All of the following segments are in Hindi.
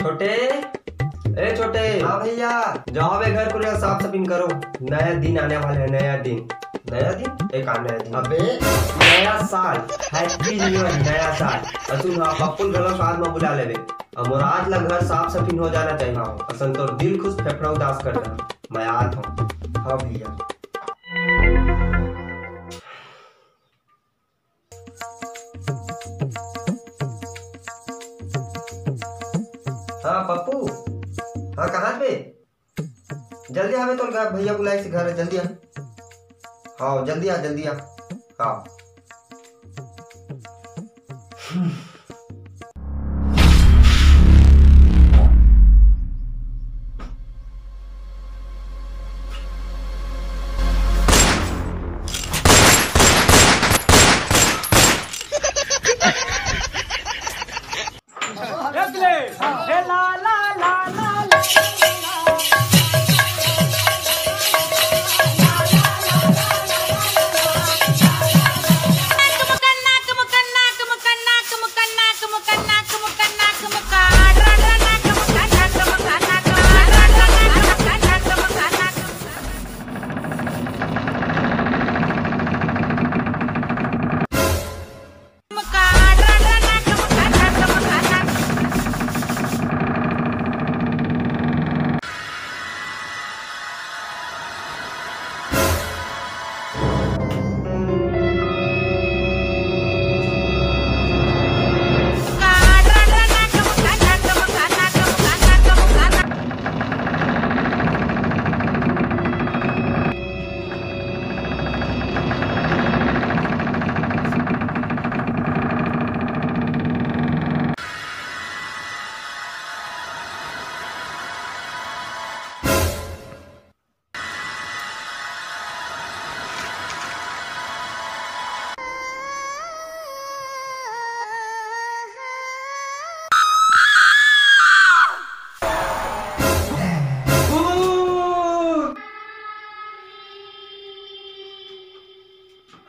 छोटे, ए छोटे। हाँ भैया। जाओ बे घर को साफ सफाई करो। नया दिन आने वाला है। नया दिन। नया दिन? एक नया दिन। अबे नया साल। Happy new year. नया साल। असुन हाँ पप्पू घर साथ में बुला लेबे। और मोर आज लग घर साफ सफाई हो जाना चाहिए। असन तो दिल खुश फेफड़ा उदास कर रहा। मैं आता हूँ। हाँ भैया। हाँ पप्पू। हाँ कहाँ पे? जल्दी आवे तो भैया बुलाए से घर। जल्दी आ। हाँ जल्दी आ जल्दी आ। हाँ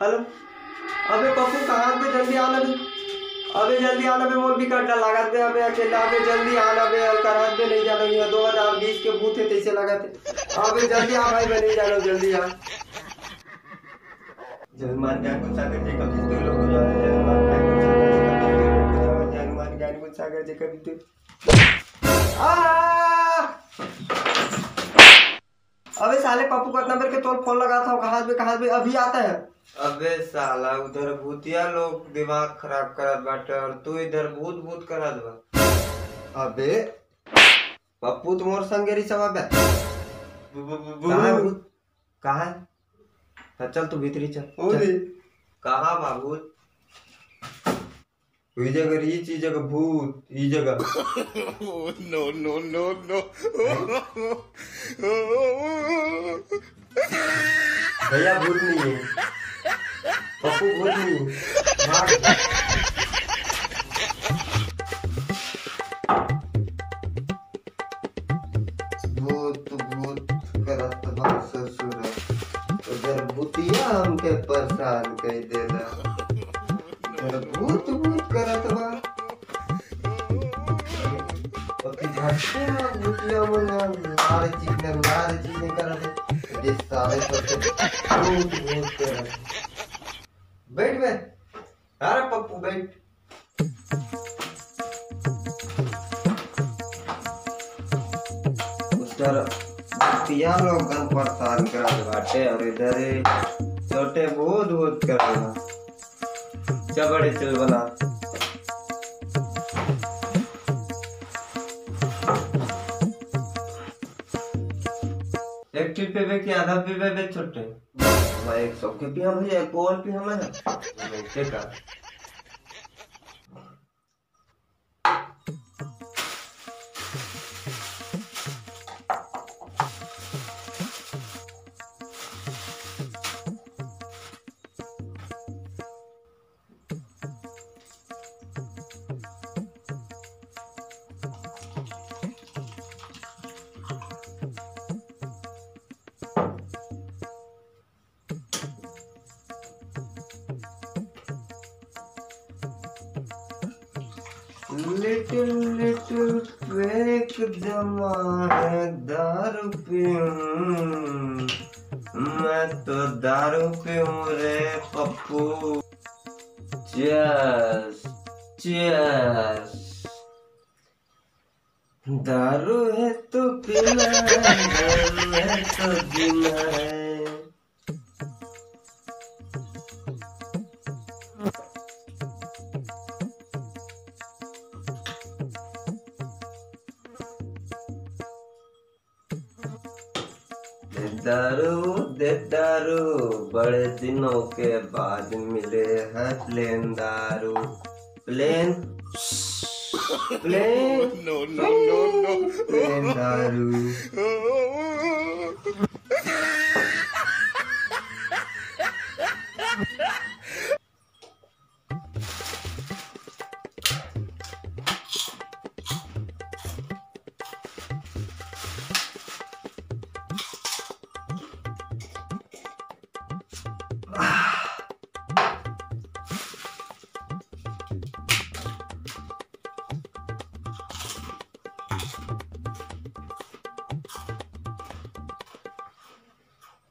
हेलो। अबे पप्पू कहाँ पे? जल्दी आना बे। अबे जल्दी आना बे। मोर भी कट्टा लागत बे। अबे अकेला अबे जल्दी आना बे। और करात बे नहीं जाना। ये 2020 के भूत है तैसे लागत। अबे जल्दी आ भाई। मैं नहीं जाना। जल्दी आ। जलमान ज्ञान गुण सागर जी कभी तो लोग जाओ। जलमान ज्ञान गुण सागर जी कभी तो। अबे साले पप्पू का नंबर के तोड़ फोन लगा था। कहाँ पे अभी आता है। अबे साला उधर भूतिया लोग दिमाग खराब करत बाटे और तू इधर भूत भूत करत बा। अबे पप्पू तो मोर संगेरी सब बे। कहाँ है भूत? कहाँ है? चल तू भीतरी चल। कहाँ बा भूत? ई जगह ई जगह भूत ई जगह। No no no no. भैया भूत नहीं है। पप्पू भूत नहीं है। भूत भूत करत बा ससुर। उधर भूतिया हमके परेशान कर देला। उधर भूत भूत करत बा। ओके घाटे में भूतिया मन लार चीज ने करत। ये सारे भूत भूत करत। बैठ बे। अरे पप्पू बैठ। उधर भूतिया लोग परेशान करत बाटे और इधर छोटे भूत भूत करत। चल बड़े चल बना। एक ट्रिप पे कि आधा पे बे छोटे। मैं एक सौ के भी हम एक और भी हम है। वैसे का लिटिल लिटिल फेक जमा है दारू पीऊं, मैं तो दारू पीऊं रे पप्पू। Cheers cheers. दारू है तो पीना है तो जीना है। दे दारू बड़े दिनों के बाद मिले है प्लेन दारू। Plain plain no no no no plain दारू।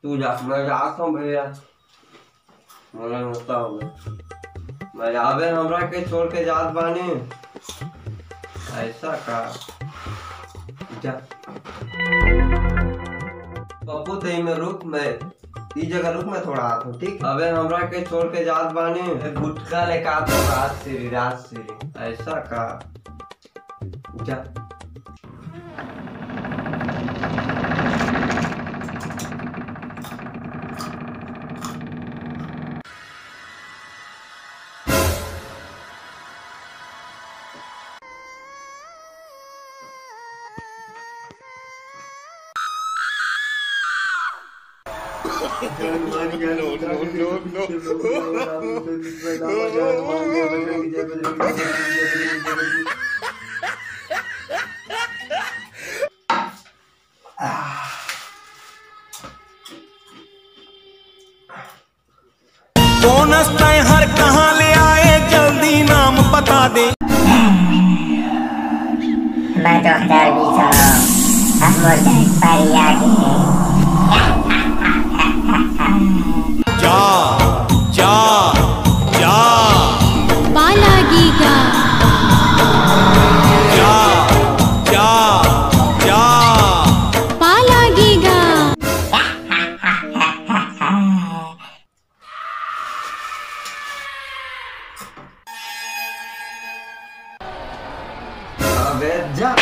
तू जा, मैं जाता हूँ भैया। मोला होता होगा मैं जावे हमरा के छोड़ के जात बानी। ऐसा का जा पप्पू तई में रुक, मैं ई जगह रुक, मैं थोड़ा आता हूँ ठीक। अबे हमरा के छोड़ के जात बानी, गुटखा लेके आता हूँ रात से। ऐसा का जा। बोनस तय हर कहाँ ले आए, जल्दी नाम बता दे। मैं तो अब मुझे पर याद है। जा जा जा पालागीगा जा जा जा पालागीगा। अबे जा।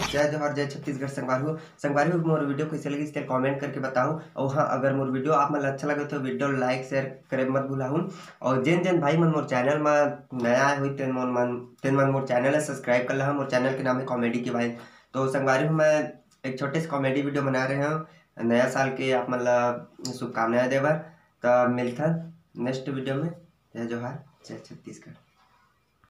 जय जोहार, जय छत्तीसगढ़। संगवारी मोर वीडियो कैसे लगी इसके कमेंट करके बताऊं। और हाँ, अगर मोर वीडियो आप मन अच्छा लगे तो वीडियो लाइक शेयर करे मत भूलाऊं। और जिन भाई मन मोर चैनल में नया हुई तेन मन मोर चैनल सब्सक्राइब कर ला। मोर चैनल के नाम है कॉमेडी की भाई। तो संगवारी मैं एक छोटे से कॉमेडी वीडियो बना रहे हैं नया साल के, आप मतलब शुभकामनाएं देवर। तो मिलता नेक्स्ट वीडियो में। जय जोहार, जय छत्तीसगढ़।